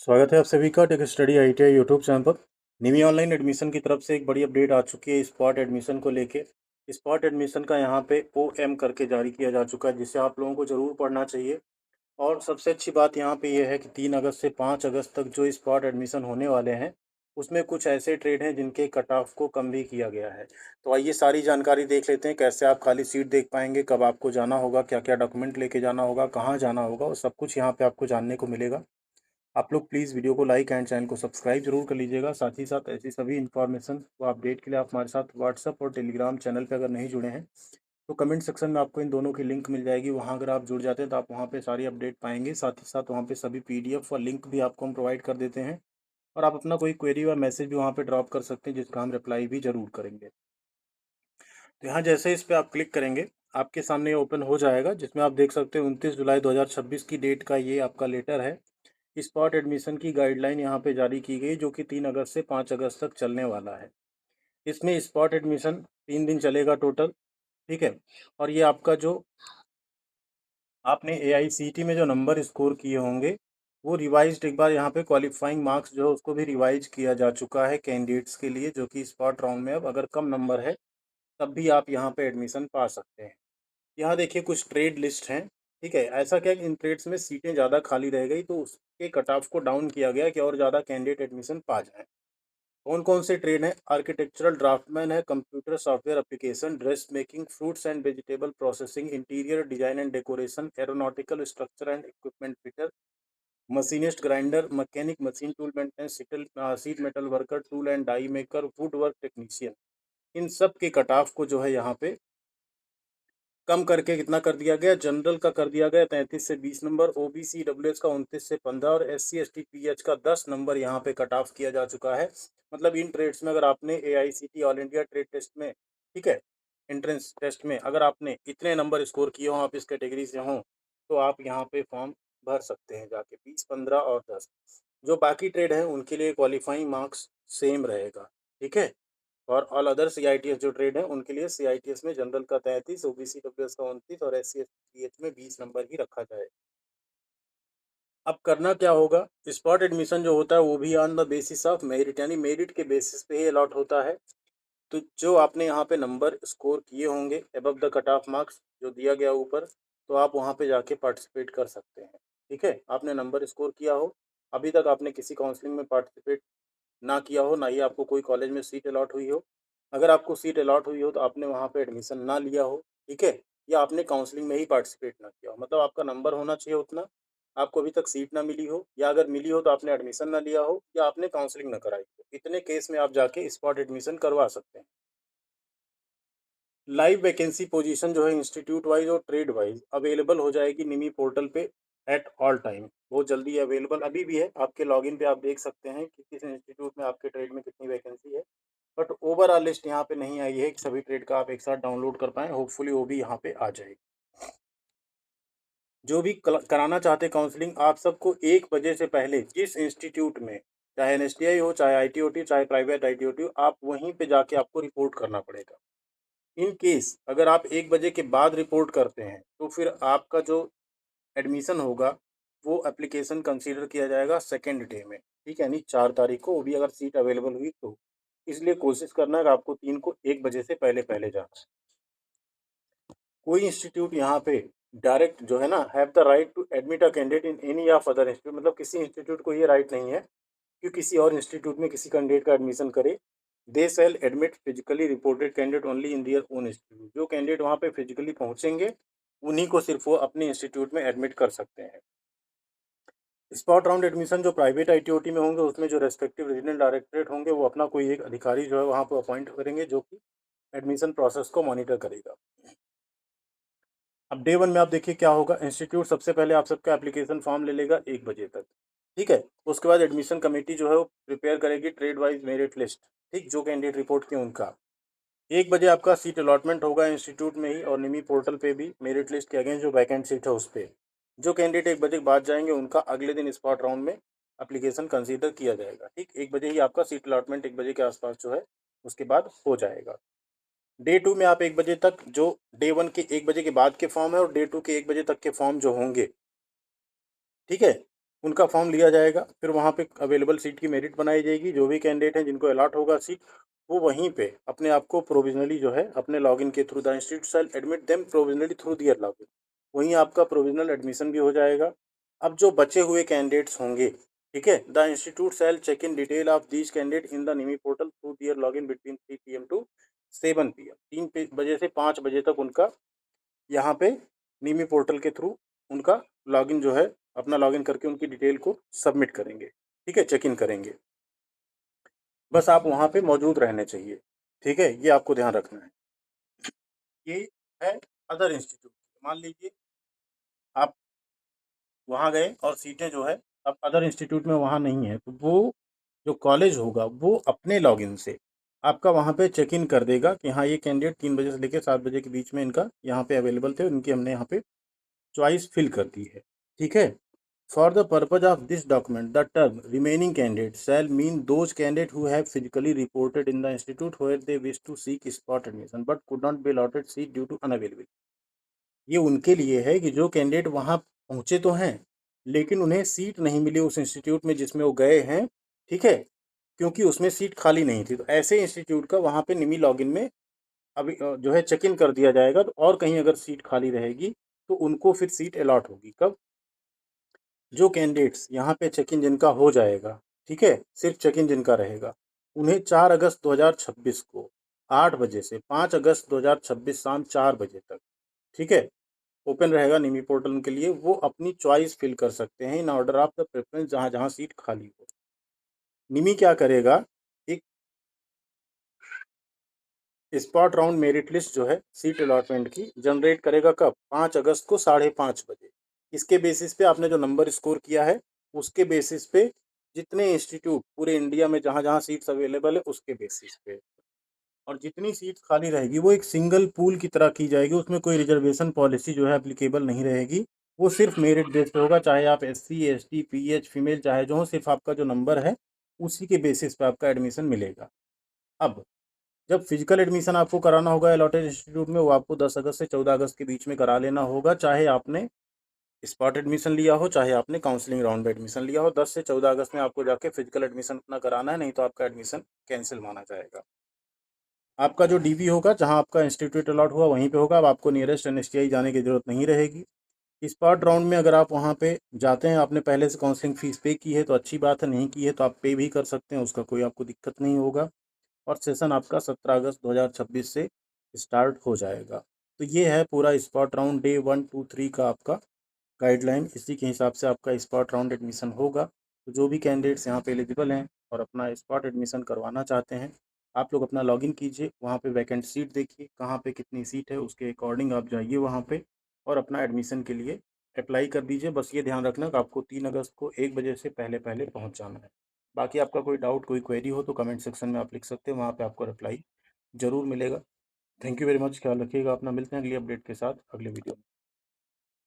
स्वागत है आप सभी का tech study ITI YouTube channel पर। निमी ऑनलाइन एडमिशन की तरफ से एक बड़ी अपडेट आ चुकी है स्पॉट एडमिशन को लेके। स्पॉट एडमिशन का यहाँ पे OM करके जारी किया जा चुका है, जिसे आप लोगों को ज़रूर पढ़ना चाहिए। और सबसे अच्छी बात यहाँ पे ये है कि 3 अगस्त से 5 अगस्त तक जो स्पॉट एडमिशन होने वाले हैं, उसमें कुछ ऐसे ट्रेड हैं जिनके कट ऑफ को कम भी किया गया है। तो आइए सारी जानकारी देख लेते हैं, कैसे आप खाली सीट देख पाएंगे, कब आपको जाना होगा, क्या क्या डॉक्यूमेंट लेके जाना होगा, कहाँ जाना होगा, और सब कुछ यहाँ पे आपको जानने को मिलेगा। आप लोग प्लीज़ वीडियो को लाइक एंड चैनल को सब्सक्राइब जरूर कर लीजिएगा। साथ ही साथ ऐसी सभी इन्फॉर्मेशन व अपडेट के लिए आप हमारे साथ व्हाट्सअप और टेलीग्राम चैनल पे अगर नहीं जुड़े हैं तो कमेंट सेक्शन में आपको इन दोनों की लिंक मिल जाएगी। वहाँ अगर आप जुड़ जाते हैं तो आप वहाँ पे सारी अपडेट पाएंगे। साथ ही साथ वहाँ पे सभी PDF और लिंक भी आपको हम प्रोवाइड कर देते हैं, और आप अपना कोई क्वेरी व मैसेज भी वहाँ पे ड्रॉप कर सकते हैं, जिसका हम रिप्लाई भी ज़रूर करेंगे। तो यहाँ जैसे इस पर आप क्लिक करेंगे, आपके सामने ये ओपन हो जाएगा, जिसमें आप देख सकते हैं 29 जुलाई 2026 की डेट का ये आपका लेटर है। स्पॉट एडमिशन की गाइडलाइन यहाँ पे जारी की गई, जो कि 3 अगस्त से 5 अगस्त तक चलने वाला है। इसमें स्पॉट एडमिशन 3 दिन चलेगा टोटल, ठीक है। और ये आपका जो आपने AICT में जो नंबर स्कोर किए होंगे, वो रिवाइज्ड एक बार यहाँ पे क्वालिफाइंग मार्क्स जो है उसको भी रिवाइज किया जा चुका है कैंडिडेट्स के लिए, जो कि स्पॉट राउंड में अब अगर कम नंबर है तब भी आप यहाँ पे एडमिशन पा सकते हैं। यहाँ देखिए कुछ ट्रेड लिस्ट हैं, ठीक है। ऐसा क्या कि इन ट्रेड्स में सीटें ज़्यादा खाली रह गई, तो उसके कट ऑफ को डाउन किया गया कि और ज़्यादा कैंडिडेट एडमिशन पा जाएं। कौन कौन से ट्रेड हैं? आर्किटेक्चरल ड्राफ्टमैन है, computer software application, dress making, fruits and vegetable processing, interior design and decoration, aeronautical structure and equipment fitter, machinist, grinder, mechanic, machine tool maintenance, sheet metal worker, tool and die maker, wood work technician. इन सब के cut off को जो है यहाँ पे कम करके कितना कर दिया गया? जनरल का कर दिया गया 33 से 20 नंबर, OBC WS का 29 से 15 और SC ST PH का 10 नंबर यहाँ पे कट ऑफ किया जा चुका है। मतलब इन ट्रेड्स में अगर आपने AICT all India trade test में, ठीक है, एंट्रेंस टेस्ट में अगर आपने इतने नंबर स्कोर किए हों, आप इस कैटेगरी से हों, तो आप यहाँ पे फॉर्म भर सकते हैं जाके 20, 15 और 10। जो बाकी ट्रेड हैं उनके लिए क्वालिफाइंग मार्क्स सेम रहेगा, ठीक है। और ऑल अदर CITS जो ट्रेड है उनके लिए CITS में जनरल का 33, OBC WS का 29 और SC ST PH में 20 नंबर ही रखा जाए। अब करना क्या होगा? स्पॉट एडमिशन जो होता है वो भी on the basis of merit, यानी मेरिट के बेसिस पे ही अलॉट होता है। तो जो आपने यहाँ पे नंबर स्कोर किए होंगे above the cut off marks जो दिया गया ऊपर, तो आप वहाँ पे जाके पार्टिसिपेट कर सकते हैं, ठीक है। आपने नंबर स्कोर किया हो, अभी तक आपने किसी काउंसलिंग में पार्टिसिपेट ना किया हो, ना ही आपको कोई कॉलेज में सीट अलॉट हुई हो। अगर आपको सीट अलॉट हुई हो तो आपने वहाँ पे एडमिशन ना लिया हो, ठीक है, या आपने काउंसलिंग में ही पार्टिसिपेट ना किया हो, मतलब आपका नंबर होना चाहिए उतना, आपको अभी तक सीट ना मिली हो, या अगर मिली हो तो आपने एडमिशन ना लिया हो, या आपने काउंसलिंग ना कराई हो। इतने केस में आप जाके स्पॉट एडमिशन करवा सकते हैं। लाइव वैकेंसी पोजीशन जो है इंस्टीट्यूट वाइज और ट्रेड वाइज अवेलेबल हो जाएगी निमी पोर्टल पे एट ऑल टाइम। बहुत जल्दी अवेलेबल अभी भी है, आपके लॉगिन पे आप देख सकते हैं कि किस इंस्टीट्यूट में आपके ट्रेड में कितनी वैकेंसी है। बट ओवरऑल लिस्ट यहाँ पे नहीं आई है कि सभी ट्रेड का आप एक साथ डाउनलोड कर पाएँ, होपफुली वो भी यहाँ पे आ जाएगी। जो भी कराना चाहते काउंसलिंग, आप सबको 1 बजे से पहले जिस इंस्टीट्यूट में, चाहे NSTI हो, चाहे ITOT, चाहे प्राइवेट ITOT हो, आप वहीं पे जाके आपको रिपोर्ट करना पड़ेगा। इन केस अगर आप 1 बजे के बाद रिपोर्ट करते हैं तो फिर आपका जो एडमिशन होगा वो एप्लीकेशन कंसीडर किया जाएगा सेकेंड डे में, ठीक है, यानी 4 तारीख को, वो भी अगर सीट अवेलेबल हुई तो। इसलिए कोशिश करना है कि आपको 3 को 1 बजे से पहले पहले जाना है। कोई इंस्टीट्यूट यहाँ पे डायरेक्ट जो है ना, have the right to admit a candidate in any of other institute, मतलब किसी इंस्टीट्यूट को ये राइट नहीं है कि किसी और इंस्टीट्यूट में किसी कैंडिडेट का एडमिशन करे। They shall admit physically reported candidate only in their own institute. जो कैंडिडेट वहाँ पे फिजिकली पहुँचेंगे उन्हीं को सिर्फ वो अपने इंस्टीट्यूट में एडमिट कर सकते हैं। स्पॉट राउंड एडमिशन जो प्राइवेट ITOT में होंगे, उसमें जो रेस्पेक्टिव रीजनल डायरेक्टरेट होंगे वो अपना कोई एक अधिकारी जो है वहाँ पर अपॉइंट करेंगे, जो कि एडमिशन प्रोसेस को मॉनिटर करेगा। अब डे 1 में आप देखिए क्या होगा। इंस्टीट्यूट सबसे पहले आप सबका एप्लीकेशन फॉर्म ले लेगा 1 बजे तक, ठीक है। उसके बाद एडमिशन कमेटी जो है वो प्रिपेयर करेगी ट्रेड वाइज मेरिट लिस्ट, ठीक, जो कैंडिडेट रिपोर्ट किए उनका। 1 बजे आपका सीट अलॉटमेंट होगा इंस्टीट्यूट में ही, और निमी पोर्टल पे भी मेरिट लिस्ट के अगेंस्ट जो वैकेंट सीट है उस पर जो कैंडिडेट 1 बजे के बाद जाएंगे उनका अगले दिन स्पॉट राउंड में एप्लीकेशन कंसीडर किया जाएगा, ठीक। 1 बजे ही आपका सीट अलॉटमेंट 1 बजे के आसपास जो है उसके बाद हो जाएगा। डे 2 में आप 1 बजे तक जो डे 1 के 1 बजे के बाद के फॉर्म है और डे 2 के 1 बजे तक के फॉर्म जो होंगे, ठीक है, उनका फॉर्म लिया जाएगा, फिर वहाँ पे अवेलेबल सीट की मेरिट बनाई जाएगी। जो भी कैंडिडेट हैं जिनको अलॉट होगा सीट, वो वहीं पे अपने आप को प्रोविजनली जो है अपने लॉगिन के through the institute shall admit them provisionally through their login, वहीं आपका प्रोविजनल एडमिशन भी हो जाएगा। अब जो बचे हुए कैंडिडेट्स होंगे, ठीक है, the institute shall check in detail of these candidate in the NIMI portal through their login between 3 PM to 7 PM। 3 बजे से 5 बजे तक उनका यहाँ पे निमी पोर्टल के थ्रू उनका लॉगिन जो है, अपना लॉगिन करके उनकी डिटेल को सबमिट करेंगे, ठीक है, चेक इन करेंगे। बस आप वहाँ पे मौजूद रहने चाहिए, ठीक है, ये आपको ध्यान रखना है। ये है अदर इंस्टीट्यूट। मान लीजिए आप वहाँ गए और सीटें जो है अब अदर इंस्टीट्यूट में वहाँ नहीं है, तो वो जो कॉलेज होगा वो अपने लॉगिन से आपका वहाँ पे चेक इन कर देगा कि हाँ ये कैंडिडेट 3 बजे से लेकर 7 बजे के बीच में इनका यहाँ पे अवेलेबल थे, उनकी हमने यहाँ पे चॉइस फिल कर दी है, ठीक है। For the purpose of this document the term remaining candidate shall mean those candidate who have physically reported in the institute where they wish to seek spot admission but could not be allotted seat due to unavailability. ये उनके लिए है कि जो candidate वहाँ पहुँचे तो हैं, लेकिन उन्हें सीट नहीं मिली उस इंस्टीट्यूट में जिसमें वो गए हैं, ठीक है, क्योंकि उसमें सीट खाली नहीं थी। तो ऐसे इंस्टीट्यूट का वहाँ पे निमी लॉगिन में अभी जो है चेक इन कर दिया जाएगा। तो और कहीं अगर सीट खाली रहेगी तो उनको फिर सीट अलॉट होगी। कब? जो कैंडिडेट्स यहाँ पे चेक इन जिनका हो जाएगा, ठीक है, सिर्फ चेक इन जिनका रहेगा, उन्हें 4 अगस्त 2026 को 8 बजे से 5 अगस्त 2026 शाम 4 बजे तक, ठीक है, ओपन रहेगा निमी पोर्टल के लिए। वो अपनी चॉइस फिल कर सकते हैं in order of the preference, जहाँ जहाँ सीट खाली हो। निमी क्या करेगा, एक स्पॉट राउंड मेरिट लिस्ट जो है सीट अलॉटमेंट की जनरेट करेगा। कब? 5 अगस्त को 5:30 बजे। इसके बेसिस पे आपने जो नंबर स्कोर किया है उसके बेसिस पे जितने इंस्टीट्यूट पूरे इंडिया में जहाँ जहाँ सीट्स अवेलेबल है उसके बेसिस पे, और जितनी सीट खाली रहेगी वो एक सिंगल पूल की तरह की जाएगी। उसमें कोई रिजर्वेशन पॉलिसी जो है एप्लीकेबल नहीं रहेगी। वो सिर्फ मेरिट बेस पे होगा, चाहे आप SC ST PH फीमेल चाहे जो हो, सिर्फ आपका जो नंबर है उसी के बेसिस पे आपका एडमिशन मिलेगा। अब जब फिजिकल एडमिशन आपको कराना होगा अलॉटेड इंस्टीट्यूट में, वो आपको 10 अगस्त से 14 अगस्त के बीच में करा लेना होगा, चाहे आपने स्पॉट एडमिशन लिया हो चाहे आपने काउंसलिंग राउंड में एडमिशन लिया हो। 10 से 14 अगस्त में आपको जाके फिजिकल एडमिशन अपना कराना है, नहीं तो आपका एडमिशन कैंसिल माना जाएगा। आपका जो DV होगा, जहां आपका इंस्टीट्यूट अलॉट हुआ वहीं पे होगा। अब आपको नियरेस्ट NSTI जाने की जरूरत नहीं रहेगी। स्पॉट राउंड में अगर आप वहां पे जाते हैं, आपने पहले से काउंसलिंग फीस पे की है तो अच्छी बात है, नहीं की है तो आप पे भी कर सकते हैं, उसका कोई आपको दिक्कत नहीं होगा। और सेशन आपका 17 अगस्त 2026 से स्टार्ट हो जाएगा। तो ये है पूरा स्पॉट राउंड डे 1 2 3 का आपका गाइडलाइन। इसी के हिसाब से आपका स्पॉट राउंड एडमिशन होगा। तो जो भी कैंडिडेट्स यहाँ पे एलिजिबल हैं और अपना स्पॉट एडमिशन करवाना चाहते हैं, आप लोग अपना लॉगिन कीजिए, वहाँ पे वैकेंट सीट देखिए कहाँ पे कितनी सीट है, उसके अकॉर्डिंग आप जाइए वहाँ पे और अपना एडमिशन के लिए अप्लाई कर दीजिए। बस ये ध्यान रखना कि आपको 3 अगस्त को 1 बजे से पहले पहले पहुँच जाना है। बाकी आपका कोई डाउट कोई क्वेरी हो तो कमेंट सेक्शन में आप लिख सकते हैं, वहाँ पे आपको रिप्लाई ज़रूर मिलेगा। थैंक यू वेरी मच, ख्याल रखिएगा अपना। मिलते हैं अगली अपडेट के साथ अगले वीडियो में।